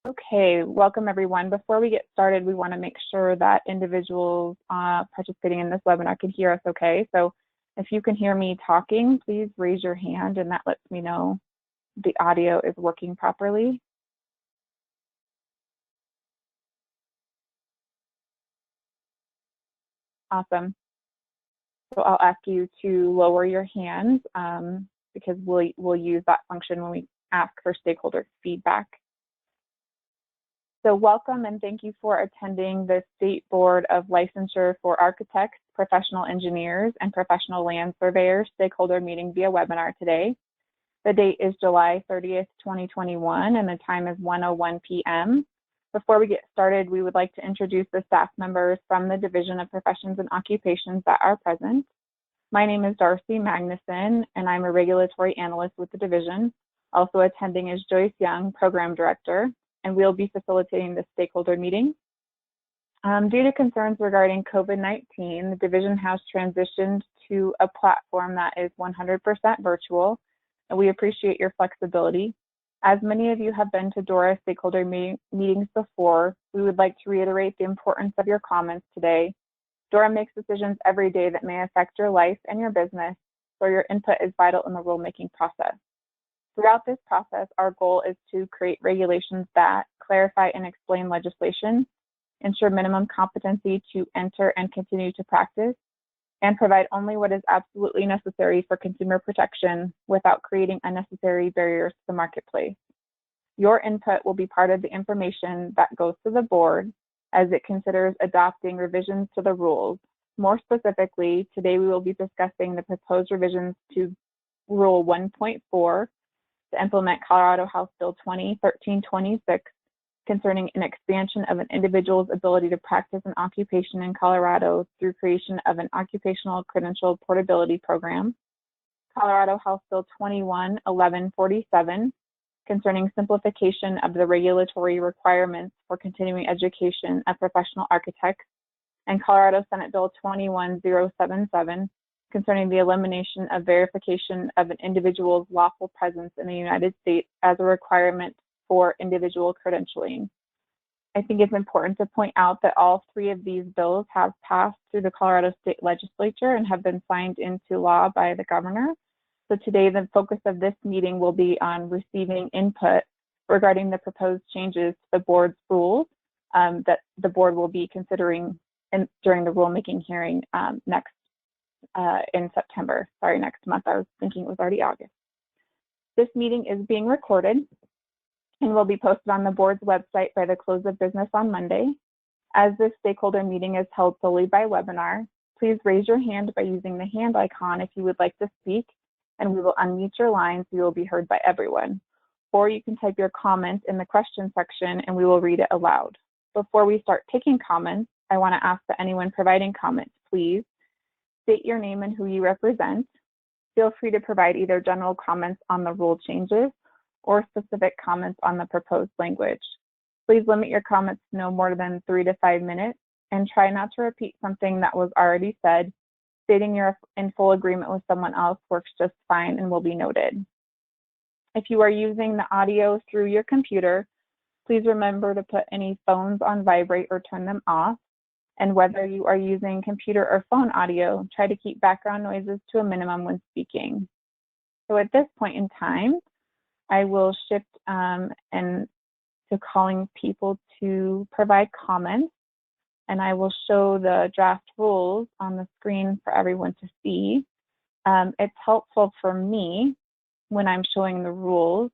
Okay, welcome everyone. Before we get started, we want to make sure that individuals participating in this webinar can hear us okay. So if you can hear me talking, please raise your hand and that lets me know the audio is working properly. Awesome. So I'll ask you to lower your hands because we'll use that function when we ask for stakeholder feedback. So welcome and thank you for attending the State Board of Licensure for Architects, Professional Engineers, and Professional Land Surveyors stakeholder meeting via webinar today. The date is July 30th, 2021, and the time is 1:01 p.m. Before we get started, we would like to introduce the staff members from the Division of Professions and Occupations that are present. My name is Darcy Magnuson, and I'm a regulatory analyst with the division. Also attending is Joyce Young, Program Director, and we'll be facilitating the stakeholder meeting. Due to concerns regarding COVID-19, the division has transitioned to a platform that is 100% virtual, and we appreciate your flexibility. As many of you have been to DORA stakeholder meetings before, we would like to reiterate the importance of your comments today. DORA makes decisions every day that may affect your life and your business, so your input is vital in the rulemaking process. Throughout this process, our goal is to create regulations that clarify and explain legislation, ensure minimum competency to enter and continue to practice, and provide only what is absolutely necessary for consumer protection without creating unnecessary barriers to the marketplace. Your input will be part of the information that goes to the board as it considers adopting revisions to the rules. More specifically, today we will be discussing the proposed revisions to Rule 1.4 to implement Colorado House Bill 2013-26 concerning an expansion of an individual's ability to practice an occupation in Colorado through creation of an occupational credential portability program, Colorado House Bill 21-1147 concerning simplification of the regulatory requirements for continuing education of professional architects, and Colorado Senate Bill 21077 concerning the elimination of verification of an individual's lawful presence in the United States as a requirement for individual credentialing. I think it's important to point out that all three of these bills have passed through the Colorado State Legislature and have been signed into law by the governor. So today, the focus of this meeting will be on receiving input regarding the proposed changes to the board's rules that the board will be considering during the rulemaking hearing in September. Sorry, next month. I was thinking it was already August. This meeting is being recorded and will be posted on the board's website by the close of business on Monday. As this stakeholder meeting is held solely by webinar, please raise your hand by using the hand icon if you would like to speak, and we will unmute your line so you will be heard by everyone. Or you can type your comment in the question section and we will read it aloud. Before we start taking comments, I want to ask that anyone providing comments, please state your name and who you represent. Feel free to provide either general comments on the rule changes or specific comments on the proposed language. Please limit your comments to no more than 3 to 5 minutes and try not to repeat something that was already said. Stating you're in full agreement with someone else works just fine and will be noted. If you are using the audio through your computer, please remember to put any phones on vibrate or turn them off. And whether you are using computer or phone audio, try to keep background noises to a minimum when speaking. So at this point in time, I will shift to calling people to provide comments, and I will show the draft rules on the screen for everyone to see. It's helpful for me when I'm showing the rules,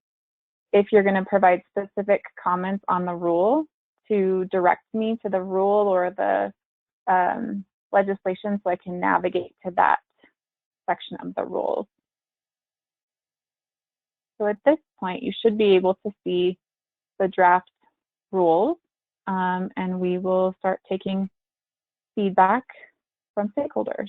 if you're going to provide specific comments on the rule, to direct me to the rule or the legislation so I can navigate to that section of the rules. So at this point, you should be able to see the draft rules, and we will start taking feedback from stakeholders.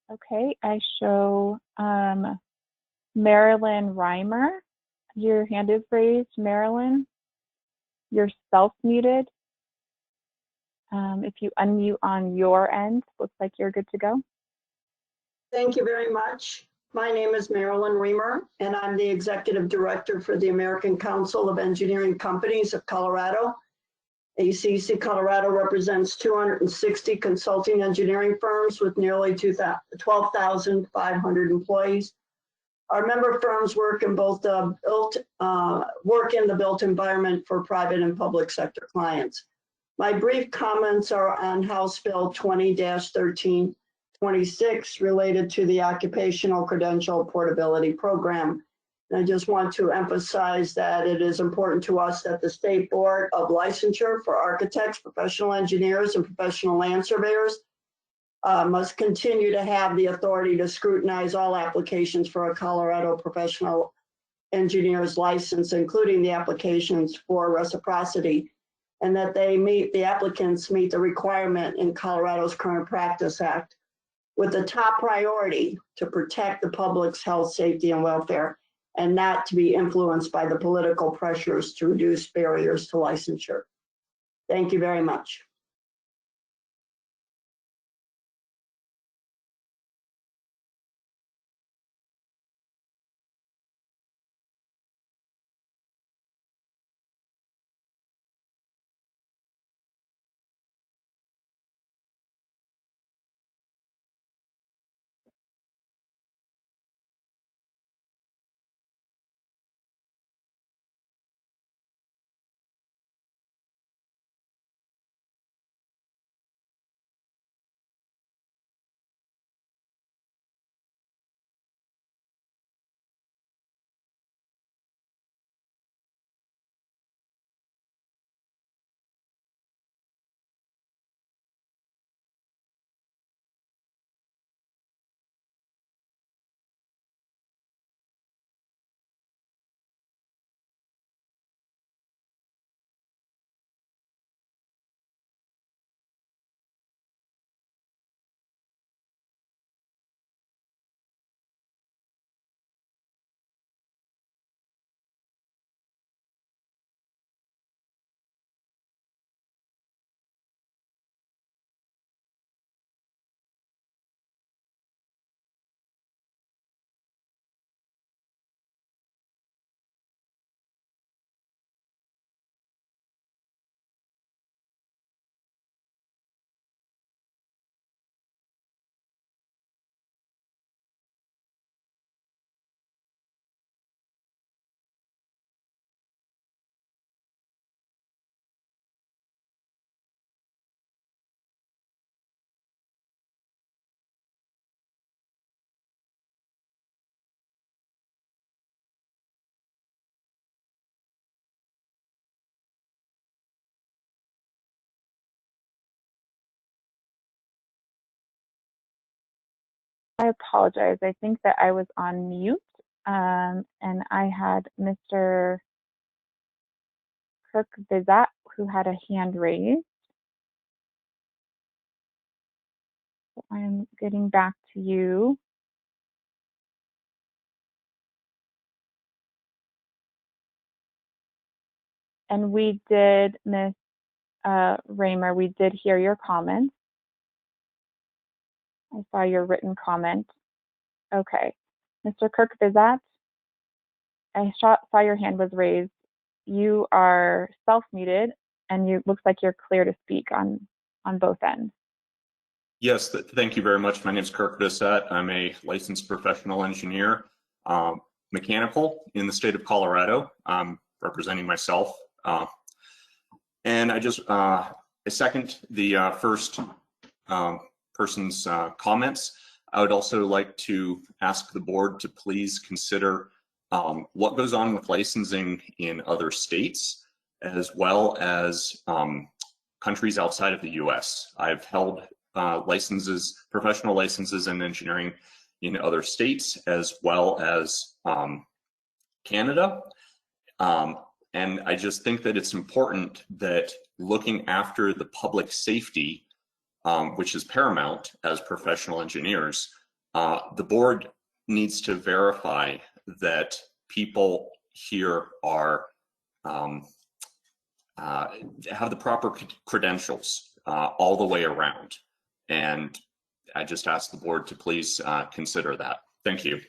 Okay, I show Marilyn Reimer. Your hand is raised, Marilyn. You're self-muted. If you unmute on your end, looks like you're good to go. Thank you very much. My name is Marilyn Reimer, and I'm the Executive Director for the American Council of Engineering Companies of Colorado. ACC Colorado represents 260 consulting engineering firms with nearly 12,500 employees. Our member firms work in both the built environment for private and public sector clients. My brief comments are on House Bill 20-1326 related to the Occupational Credential Portability Program. And I just want to emphasize that it is important to us that the State Board of Licensure for architects, professional engineers, and professional land surveyors must continue to have the authority to scrutinize all applications for a Colorado professional engineer's license, including the applications for reciprocity, and that the applicants meet the requirement in Colorado's Current Practice Act, with the top priority to protect the public's health, safety, and welfare, and not to be influenced by the political pressures to reduce barriers to licensure. Thank you very much. I apologize. I think that I was on mute, and I had Mr. Kirk Visat, who had a hand raised. So I'm getting back to you. And we did, Ms. Reimer, we did hear your comments. I saw your written comment. Okay. Mr. Kirk Visat, I saw your hand was raised. You are self-muted, and you looks like you're clear to speak on both ends. Yes, thank you very much. My name is Kirk Visat. I'm a licensed professional engineer, mechanical in the state of Colorado. I'm representing myself. And I just I second the first person's comments. I would also like to ask the board to please consider what goes on with licensing in other states, as well as countries outside of the US. I've held professional licenses in engineering in other states, as well as Canada. And I just think that it's important that looking after the public safety, which is paramount as professional engineers, The board needs to verify that people here are have the proper credentials all the way around. And I just ask the board to please consider that. Thank you.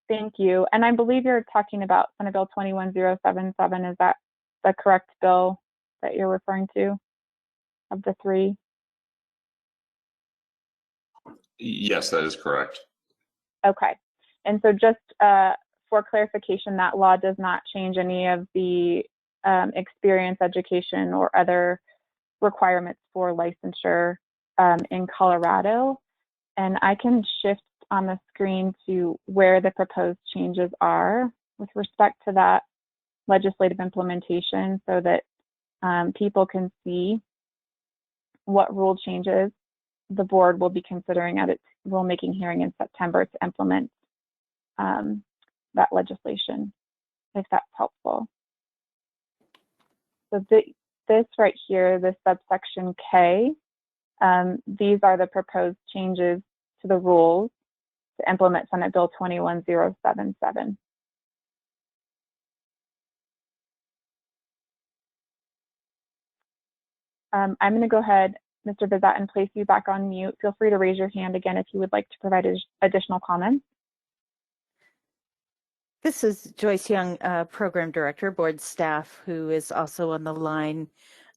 Thank you. And I believe you're talking about Senate Bill 21077. Is that the correct bill that you're referring to of the three? Yes, that is correct. Okay. And so just for clarification, that law does not change any of the experience, education, or other requirements for licensure in Colorado. And I can shift on the screen to where the proposed changes are with respect to that legislative implementation so that people can see what rule changes the board will be considering at its rulemaking hearing in September to implement that legislation, if that's helpful. So this right here, this subsection K, these are the proposed changes to the rules to implement Senate Bill 21077. I'm going to go ahead, Mr. Visat, and place you back on mute. Feel free to raise your hand again if you would like to provide additional comments. This is Joyce Young, Program Director, Board Staff, who is also on the line.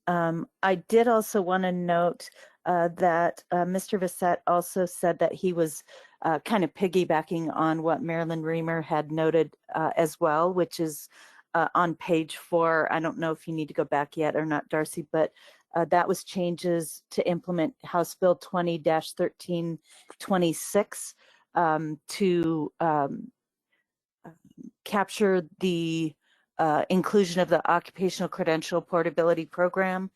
I did also want to note that Mr. Visat also said that he was kind of piggybacking on what Marilyn Reimer had noted as well, which is on page 4. I don't know if you need to go back yet or not, Darcy, but that was changes to implement House Bill 20-1326 to capture the inclusion of the Occupational Credential Portability Program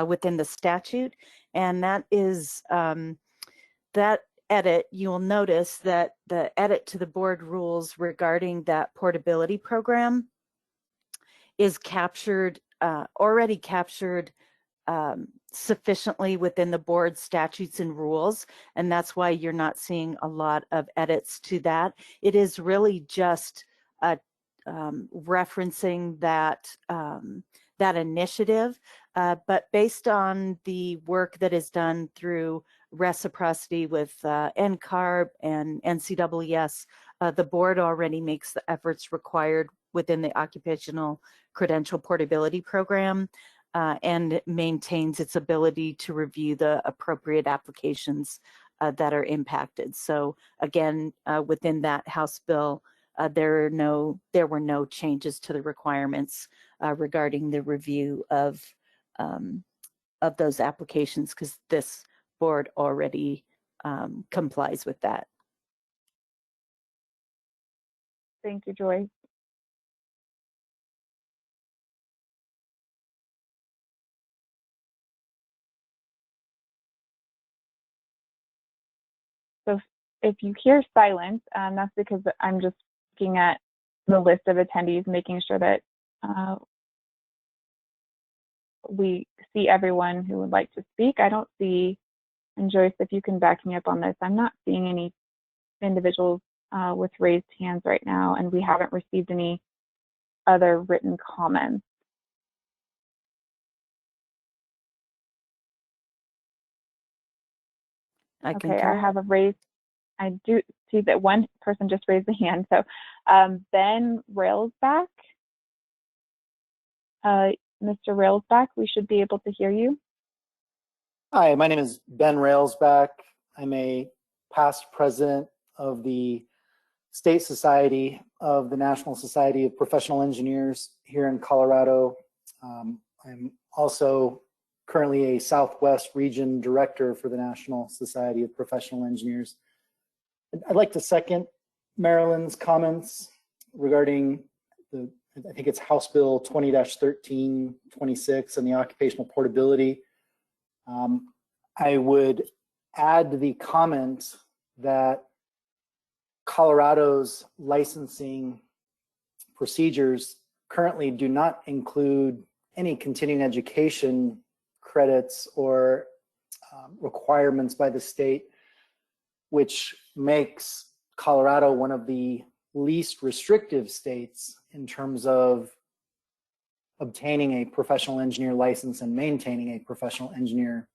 within the statute. And that is that edit, you will notice that the edit to the board rules regarding that portability program is captured, already captured sufficiently within the board statutes and rules. And that's why you're not seeing a lot of edits to that. It is really just referencing that that initiative, but based on the work that is done through reciprocity with NCARB and NCEES, the board already makes the efforts required within the Occupational Credential Portability Program and maintains its ability to review the appropriate applications that are impacted. So again, within that House bill, there were no changes to the requirements regarding the review of those applications because this board already complies with that. Thank you, Joyce. So if you hear silence, that's because I'm just looking at the list of attendees, making sure that we see everyone who would like to speak. I don't see, and Joyce, if you can back me up on this, I'm not seeing any individuals with raised hands right now, and we haven't received any other written comments. Okay, I have a raised, I do see that one person just raised a hand. So Ben Railsback, Mr. Railsback, we should be able to hear you. Hi, my name is Ben Railsback. I'm a past president of the State Society of the National Society of Professional Engineers here in Colorado. I'm also currently a Southwest Region Director for the National Society of Professional Engineers. I'd like to second Marilyn's comments regarding the, I think it's House Bill 20-1326 and the occupational portability. I would add the comment that Colorado's licensing procedures currently do not include any continuing education credits or requirements by the state, which makes Colorado one of the least restrictive states in terms of obtaining a professional engineer license and maintaining a professional engineer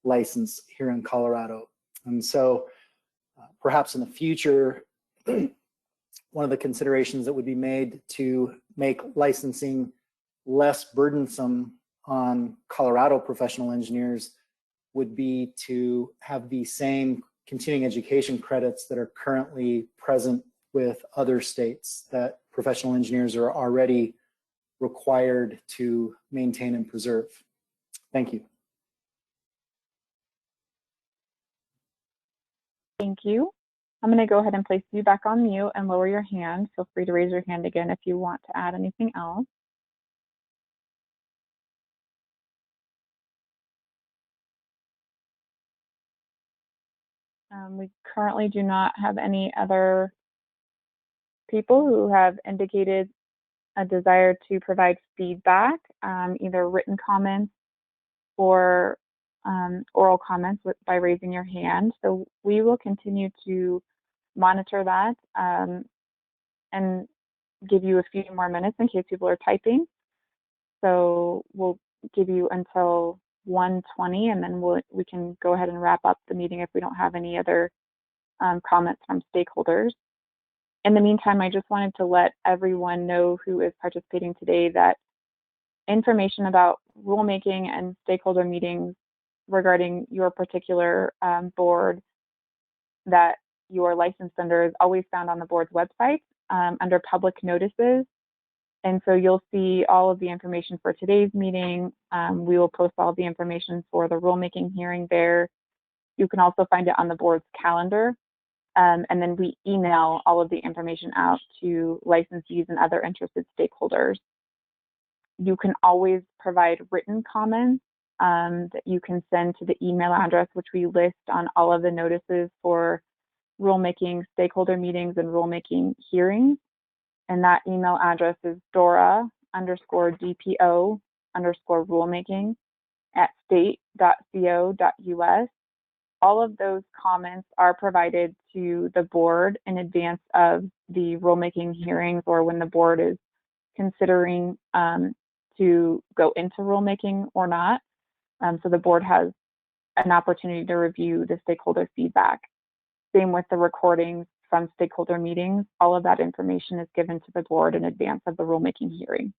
license here in Colorado. And so perhaps in the future, one of the considerations that would be made to make licensing less burdensome on Colorado professional engineers would be to have the same continuing education credits that are currently present with other states that professional engineers are already required to maintain and preserve. Thank you. Thank you. I'm going to go ahead and place you back on mute and lower your hand. Feel free to raise your hand again if you want to add anything else. We currently do not have any other people who have indicated a desire to provide feedback, either written comments or oral comments by raising your hand. So we will continue to monitor that and give you a few more minutes in case people are typing. So we'll give you until 1:20, and then we can go ahead and wrap up the meeting if we don't have any other comments from stakeholders. In the meantime, I just wanted to let everyone know who is participating today that information about rulemaking and stakeholder meetings regarding your particular board that you are licensed under is always found on the board's website under public notices. And so you'll see all of the information for today's meeting. We will post all of the information for the rulemaking hearing there. You can also find it on the board's calendar. And then we email all of the information out to licensees and other interested stakeholders. You can always provide written comments that you can send to the email address, which we list on all of the notices for rulemaking stakeholder meetings and rulemaking hearings. And that email address is dora_dpo_rulemaking@state.co.us. All of those comments are provided to the board in advance of the rulemaking hearings or when the board is considering to go into rulemaking or not. So the board has an opportunity to review the stakeholder feedback. Same with the recordings from stakeholder meetings. All of that information is given to the board in advance of the rulemaking hearing.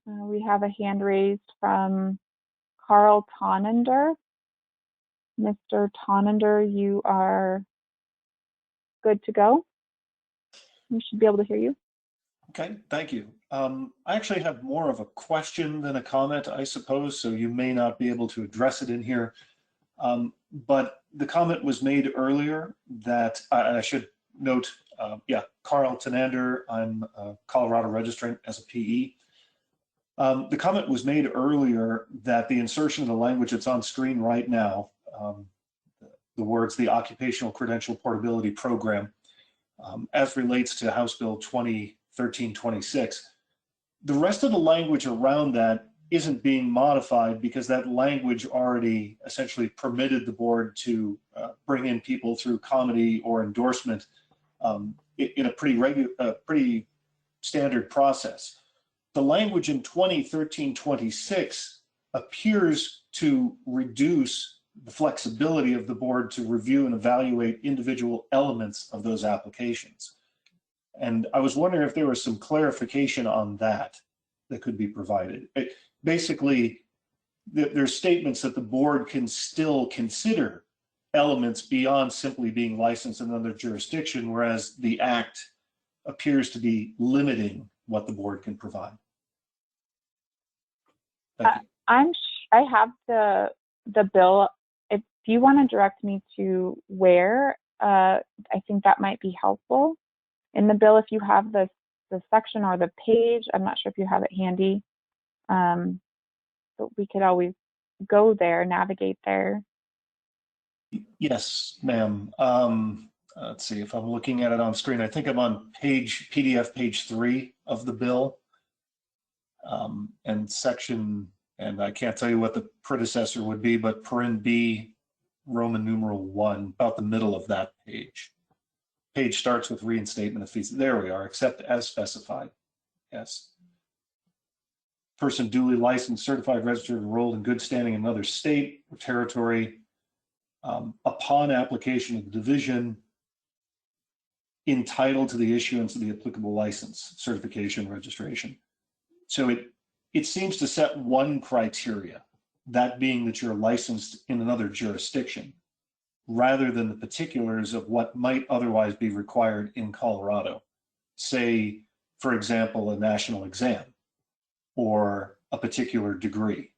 We have a hand raised from Carl Tonnender. Mr. Tonnender, you are good to go. We should be able to hear you. Okay, thank you. I actually have more of a question than a comment, I suppose, so you may not be able to address it in here. But the comment was made earlier that I should note, Carl Tonnender, I'm a Colorado registrant as a PE. The comment was made earlier that the insertion of the language that's on screen right now, the words, the Occupational Credential Portability Program, as relates to House Bill 2013-26, the rest of the language around that isn't being modified because that language already essentially permitted the board to bring in people through comity or endorsement in a pretty standard process. The language in 2013-26 appears to reduce the flexibility of the board to review and evaluate individual elements of those applications. And I was wondering if there was some clarification on that that could be provided. Basically, there's statements that the board can still consider elements beyond simply being licensed in another jurisdiction, whereas the act appears to be limiting what the board can provide. Thank you. I have the bill. If you want to direct me to where, I think that might be helpful. In the bill, if you have the section or the page, I'm not sure if you have it handy, but we could always go there, navigate there. Yes, ma'am. Let's see if I'm looking at it on screen. I think I'm on PDF page 3 of the bill, and section, and I can't tell you what the predecessor would be, but paren B, Roman numeral 1, about the middle of that page. Page starts with reinstatement of fees. There we are, except as specified. Yes. Person duly licensed, certified, registered, enrolled in good standing in another state or territory upon application of the division entitled to the issuance of the applicable license, certification, registration. So it seems to set one criteria, that being that you're licensed in another jurisdiction, rather than the particulars of what might otherwise be required in Colorado. Say, for example, a national exam or a particular degree.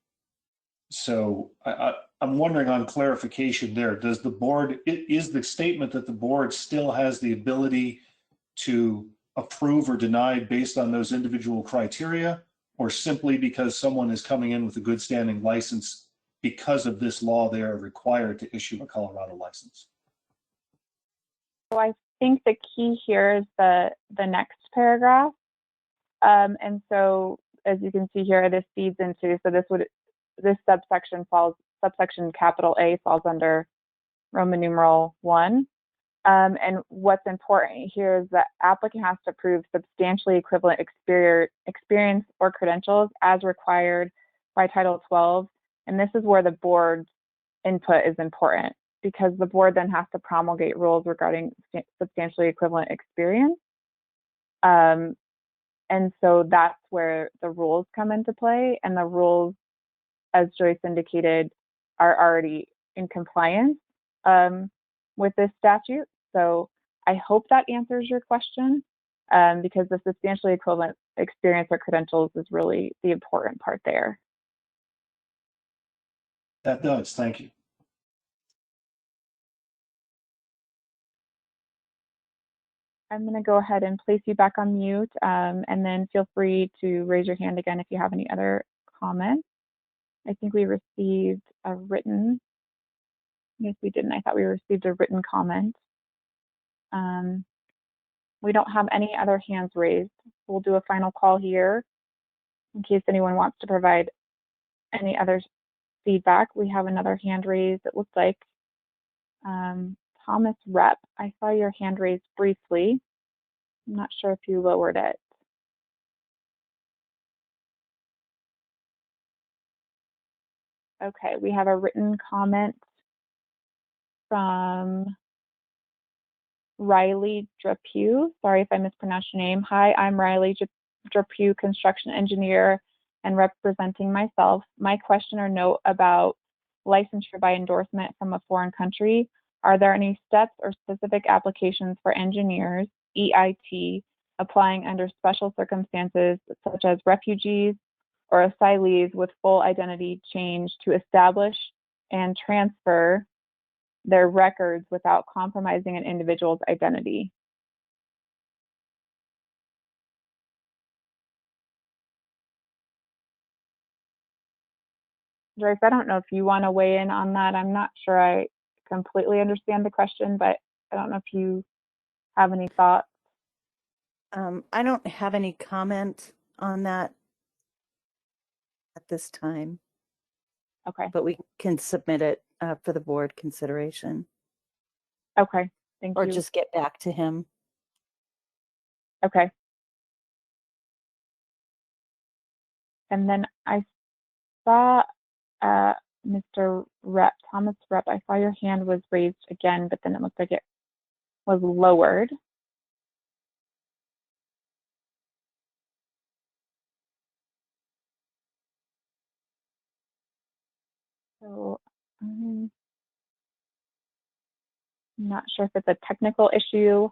So I'm wondering on clarification there, does the board, is the statement that the board still has the ability to approve or deny based on those individual criteria, or simply because someone is coming in with a good standing license, because of this law, they are required to issue a Colorado license? So I think the key here is the next paragraph. And so as you can see here, this feeds into, so this subsection capital A falls under Roman numeral 1. And what's important here is that applicant has to prove substantially equivalent experience or credentials as required by Title 12. And this is where the board's input is important, because the board then has to promulgate rules regarding substantially equivalent experience. And so that's where the rules come into play, and the rules, as Joyce indicated, are already in compliance with this statute. So I hope that answers your question, because the substantially equivalent experience or credentials is really the important part there. That does, thank you. I'm going to go ahead and place you back on mute, and then feel free to raise your hand again if you have any other comments. I think we received a written, yes, we didn't. I thought we received a written comment. We don't have any other hands raised. We'll do a final call here in case anyone wants to provide any other feedback. We have another hand raised, it looks like. Thomas Rep, I saw your hand raised briefly. I'm not sure if you lowered it. Okay, we have a written comment from Riley Drapeau. Sorry if I mispronounced your name. Hi, I'm Riley Drapeau, construction engineer and representing myself. My question or note about licensure by endorsement from a foreign country. Are there any steps or specific applications for engineers, EIT, applying under special circumstances such as refugees or asylees with full identity change to establish and transfer their records without compromising an individual's identity? Joyce, I don't know if you want to weigh in on that. I'm not sure I completely understand the question, but I don't know if you have any thoughts. I don't have any comment on that at this time. Okay. But we can submit it for the board consideration. Okay, thank you. Or just get back to him. Okay. And then I saw Mr. Rep, Thomas Rep, I saw your hand was raised again, but then it looked like it was lowered. So I'm not sure if it's a technical issue.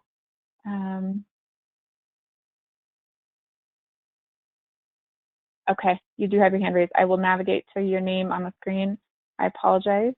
Okay, you do have your hand raised. I will navigate to your name on the screen. I apologize.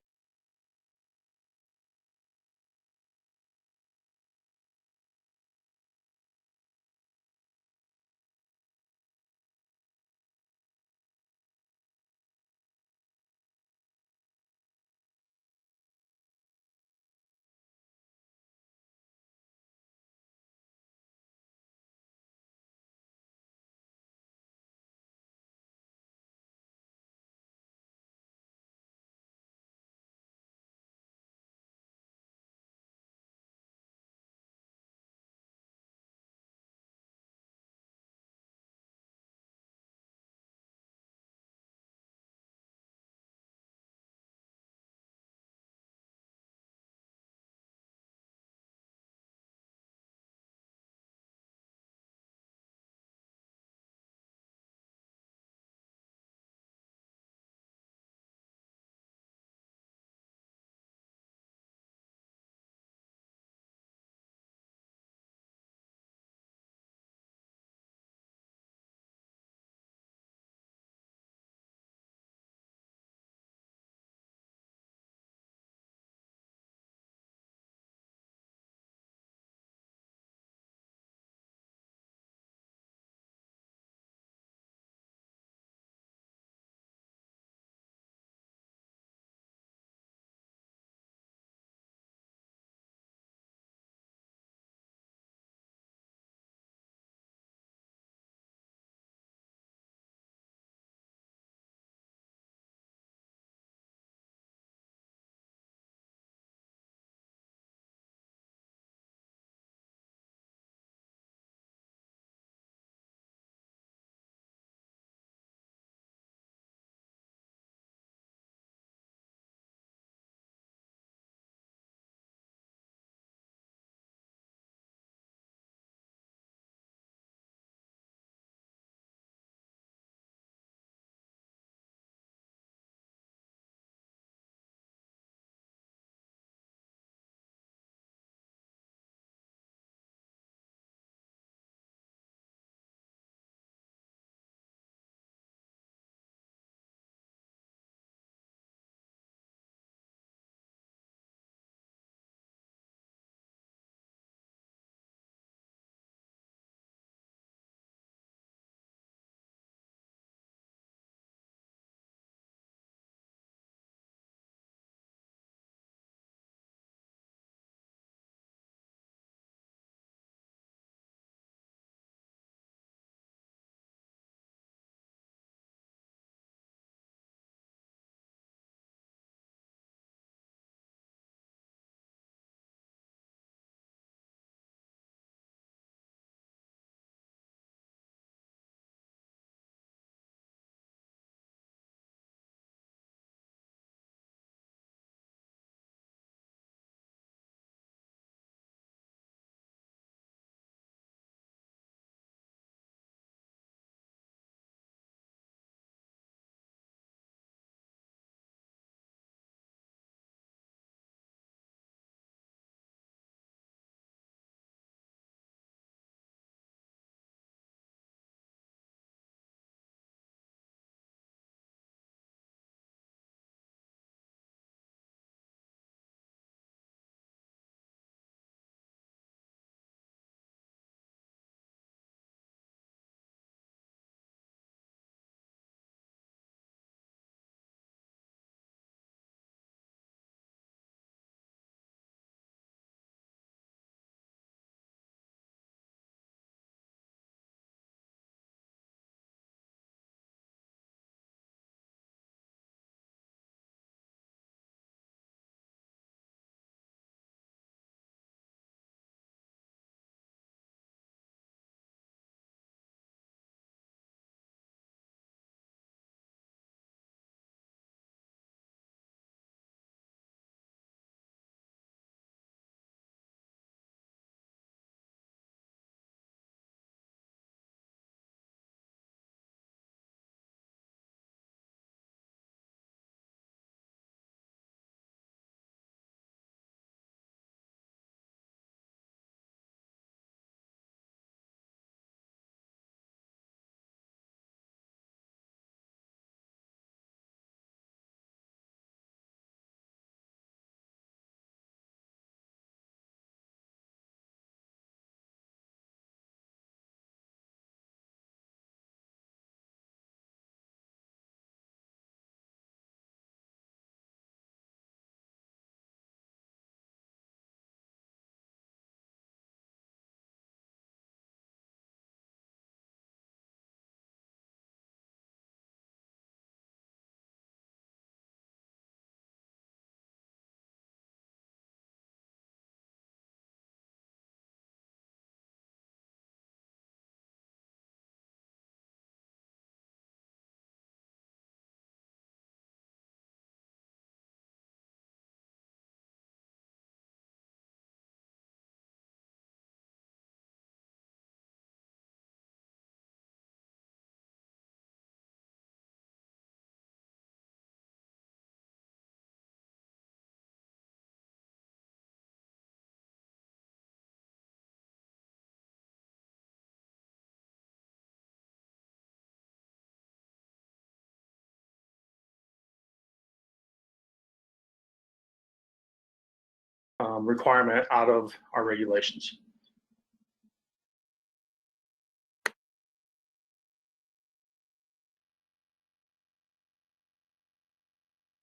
requirement out of our regulations.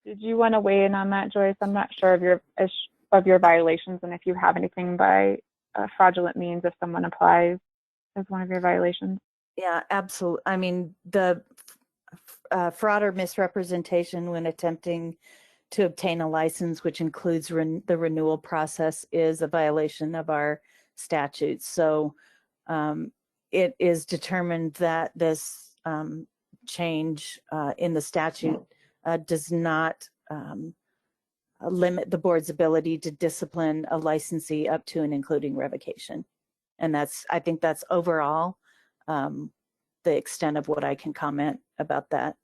Did you want to weigh in on that, Joyce? I'm not sure of your violations and if you have anything by fraudulent means if someone applies as one of your violations. Yeah, absolutely. I mean, the fraud or misrepresentation when attempting to obtain a license, which includes the renewal process, is a violation of our statutes. So it is determined that this change in the statute does not limit the board's ability to discipline a licensee up to and including revocation. And I think that's overall the extent of what I can comment about that.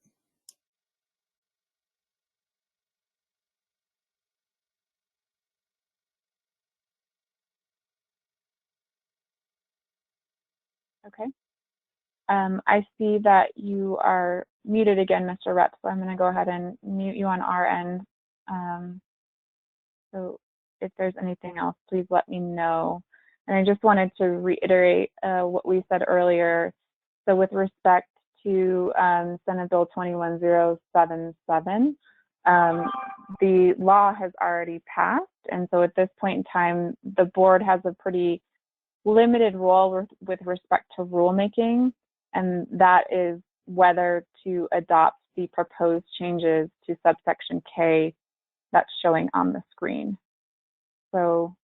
Okay. I see that you are muted again, Mr. Rep, so I'm going to go ahead and mute you on our end. So if there's anything else, please let me know. And I just wanted to reiterate what we said earlier. So with respect to Senate Bill 21077, the law has already passed. And so at this point in time, the board has a pretty limited role with respect to rulemaking, and that is whether to adopt the proposed changes to subsection K that's showing on the screen. So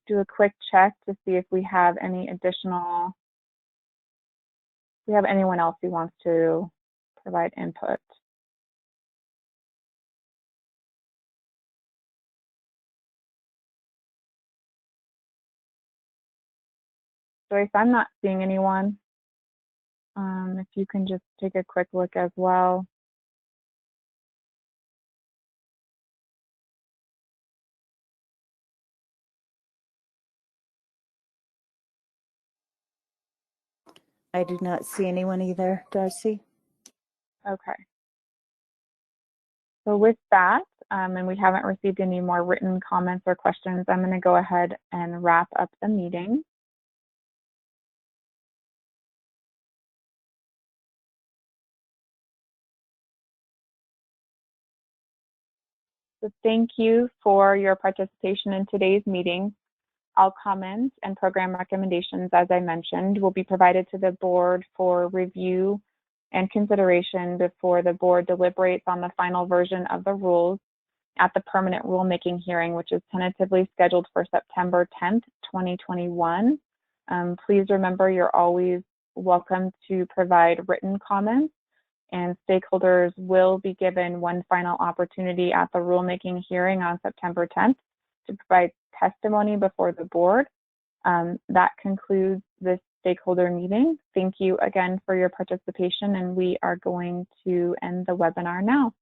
do a quick check to see if we have any additional, if we have anyone else who wants to provide input. Joyce, I'm not seeing anyone. If you can just take a quick look as well. I do not see anyone either, Darcy. Okay. So with that, and we haven't received any more written comments or questions, I'm going to go ahead and wrap up the meeting. So thank you for your participation in today's meeting. All comments and program recommendations, as I mentioned, will be provided to the board for review and consideration before the board deliberates on the final version of the rules at the permanent rulemaking hearing, which is tentatively scheduled for September 10th, 2021. Please remember you're always welcome to provide written comments, and stakeholders will be given one final opportunity at the rulemaking hearing on September 10th to provide testimony before the board. That concludes this stakeholder meeting. Thank you again for your participation, and we are going to end the webinar now.